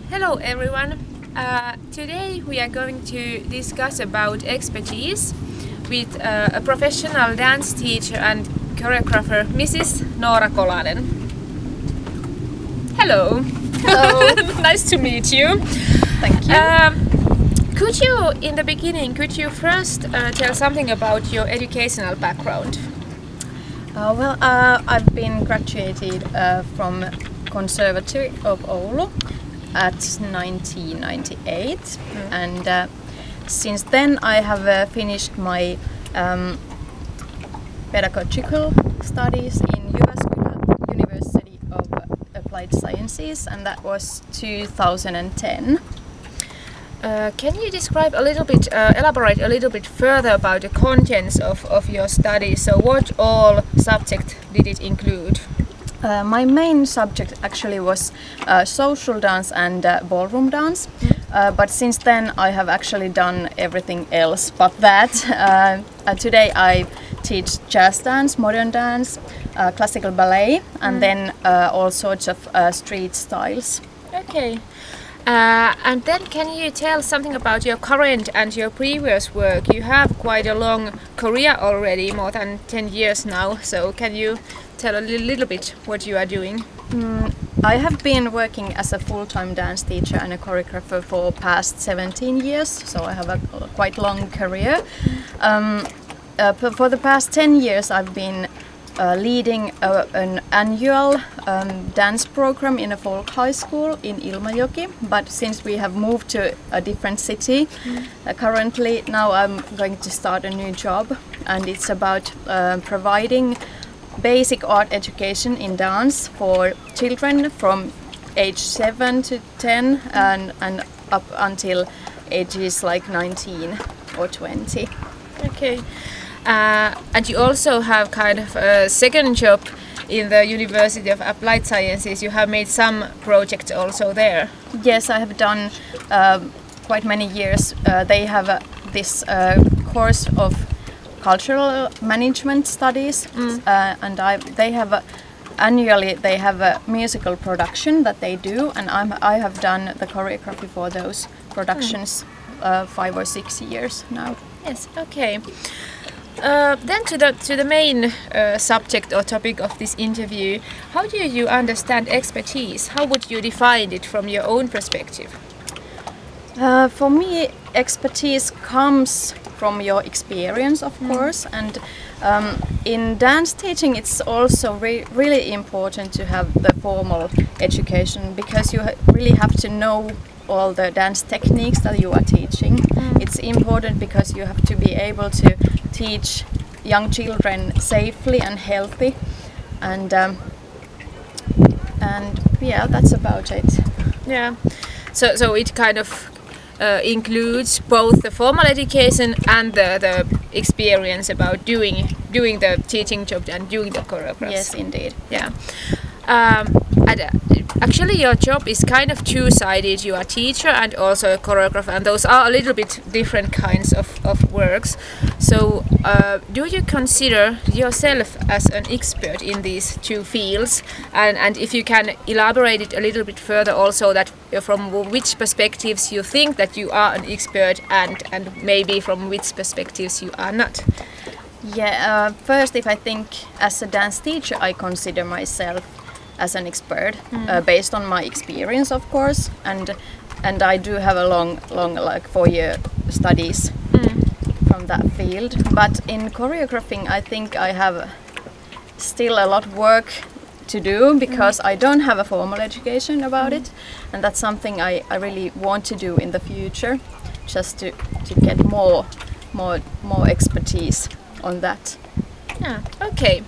Hello everyone. Today we are going to discuss about expertise with a professional dance teacher and choreographer, Mrs. Noora Kolanen. Hello. Hello. Nice to meet you. Thank you. Could you first tell something about your educational background? I've been graduated from Conservatory of Oulu at 1998, and since then I have finished my pedagogical studies in Jyväskylä University of Applied Sciences, and that was 2010. Can you describe a little bit, elaborate a little bit further about the contents of your study? So what all subject did it include? My main subject actually was social dance and ballroom dance, but since then I have actually done everything else but that. Today I teach jazz dance, modern dance, classical ballet, and then all sorts of street styles. Okay. And then can you tell something about your current and your previous work? You have quite a long career already, more than 10 years now, so can you tell a little bit what you are doing? I have been working as a full-time dance teacher and a choreographer for past 17 years, so I have a quite long career. For the past 10 years I've been leading an annual dance program in a folk high school in Ilmajoki, but since we have moved to a different city, currently now I'm going to start a new job, and it's about providing basic art education in dance for children from age 7 to 10 and up until ages like 19 or 20. Okay. And you also have kind of a second job in the University of Applied Sciences. You have made some projects also there. Yes, I have done quite many years. They have this course of cultural management studies, and they have annually they have a musical production that they do, and I have done the choreography for those productions 5 or 6 years now. Yes. Okay. Then to the main subject or topic of this interview, how do you understand expertise? How would you define it from your own perspective? For me, expertise comes from your experience, of course, and in dance teaching it's also really important to have the formal education, because you really have to know all the dance techniques that you are teaching. It's important because you have to be able to teach young children safely and healthy, and yeah, that's about it. Yeah. So it kind of includes both the formal education and the experience about doing the teaching job and doing the choreography. Yes, indeed. Yeah. Actually, your job is kind of two-sided. You are a teacher and also a choreographer, and those are a little bit different kinds of works. So, do you consider yourself as an expert in these two fields? And if you can elaborate it a little bit further, also that from which perspectives you think that you are an expert, and maybe from which perspectives you are not? Yeah. First, if I think as a dance teacher, I consider myself as an expert based on my experience, of course, and I do have a long like 4-year studies from that field. But in choreographing, I think I have still a lot of work to do, because I don't have a formal education about it, and that's something I really want to do in the future, just to get more expertise on that. Yeah. Okay.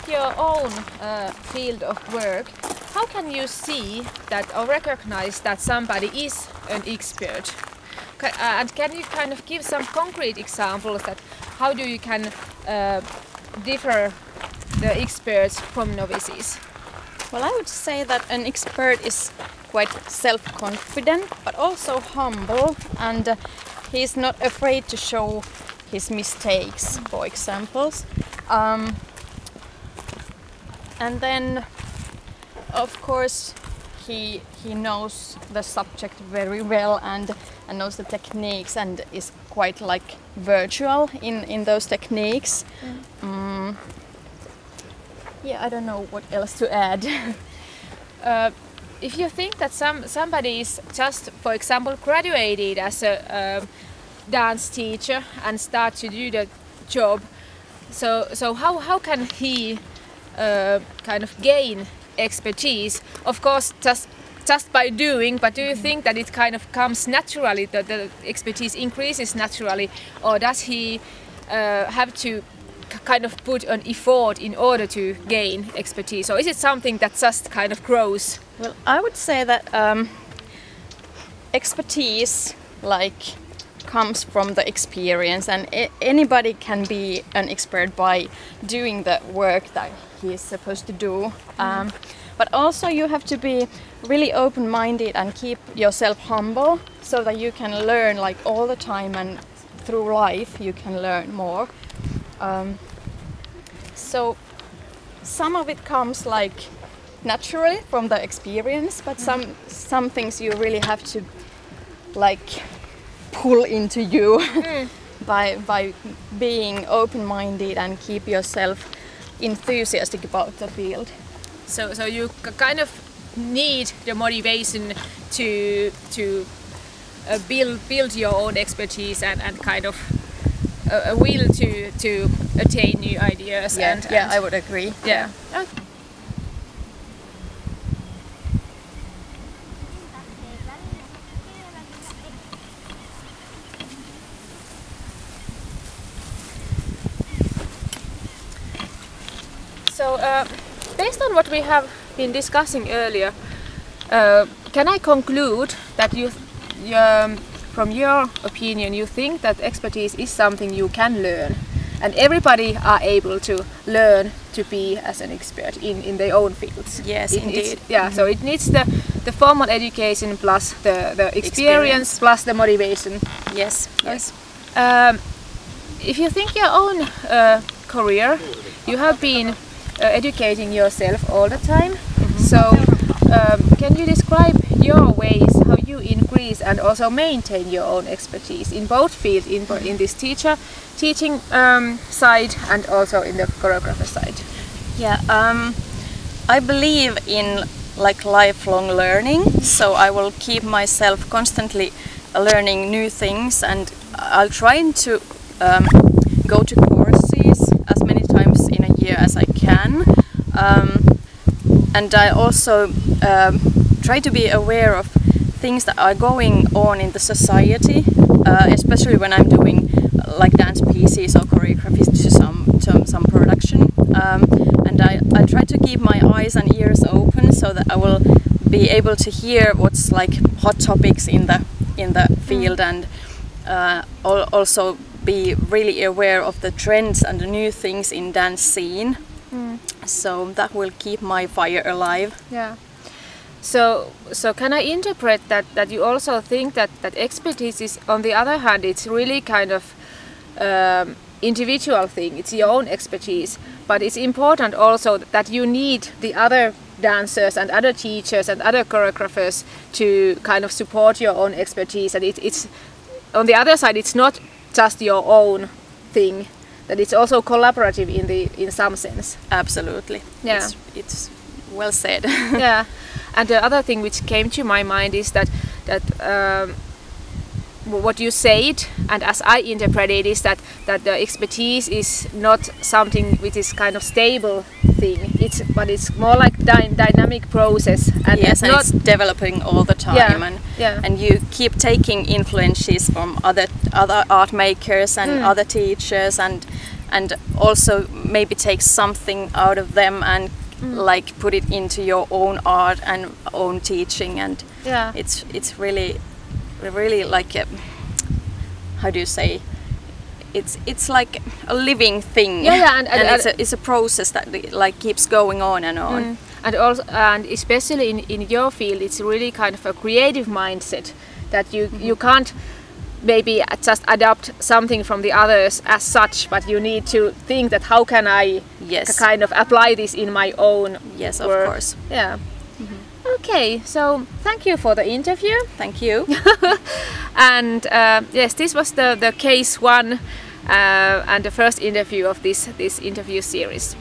Your own field of work, how can you see that or recognize that somebody is an expert? And can you kind of give some concrete examples that how do you can differ the experts from novices? Well, I would say that an expert is quite self-confident, but also humble, and he's not afraid to show his mistakes, for examples. And then, of course, he knows the subject very well and knows the techniques and is quite like virtual in those techniques. Yeah, I don't know what else to add. If you think that somebody is just, for example, graduated as a dance teacher and start to do the job, so how can he kind of gain expertise? Of course, just by doing, but do you think that it kind of comes naturally, that the expertise increases naturally, or does he have to kind of put an effort in order to gain expertise, or is it something that just kind of grows? Well, I would say that expertise comes from the experience, and anybody can be an expert by doing the work that he is supposed to do. But also you have to be really open-minded and keep yourself humble so that you can learn all the time, and through life you can learn more. So some of it comes naturally from the experience, but some things you really have to pull into you by being open-minded and keep yourself enthusiastic about the field. So you kind of need the motivation to build your own expertise and kind of a will to attain new ideas. Yeah, I would agree. Yeah. Okay. So, based on what we have been discussing earlier, can I conclude that from your opinion, you think that expertise is something you can learn, and everybody are able to learn to be as an expert in their own fields? Yes, indeed. So it needs the formal education plus the experience plus the motivation. Yes. If you think your own career, you have been educating yourself all the time. So can you describe your ways how you increase and also maintain your own expertise in both fields, in this teaching side and also in the choreographer side? Yeah, I believe in lifelong learning, so I will keep myself constantly learning new things, and I'll try to go to courses as many times in a year as I can, and I also try to be aware of things that are going on in the society, especially when I'm doing dance pieces or choreographies to some production, and I try to keep my eyes and ears open so that I will be able to hear what's hot topics in the field, and also be really aware of the trends and the new things in dance scene. So that will keep my fire alive. Yeah. So can I interpret that you also think that expertise is, on the other hand, it's really kind of individual thing, it's your own expertise, but it's important also that you need the other dancers and other teachers and other choreographers to kind of support your own expertise, and it's on the other side, it's not just your own thing, that it's also collaborative in some sense. Absolutely. Yeah. It's well said. Yeah. And the other thing which came to my mind is that what you said, and as I interpret it, is that the expertise is not something which is kind of stable thing. But it's more like dynamic process. And yes, and it's developing all the time, and you keep taking influences from other art makers and other teachers, and also maybe take something out of them like put it into your own art and own teaching, and Yeah. it's really like a, how do you say, it's like a living thing. Yeah, and it's a process that like keeps going on and on. And also, and especially in your field, it's really kind of a creative mindset that you can't maybe just adopt something from the others as such, but you need to think that how can I Yes. kind of apply this in my own Yes, work. of course. Yeah. Okay, so thank you for the interview. Thank you. And yes, this was the case one and the first interview of this interview series.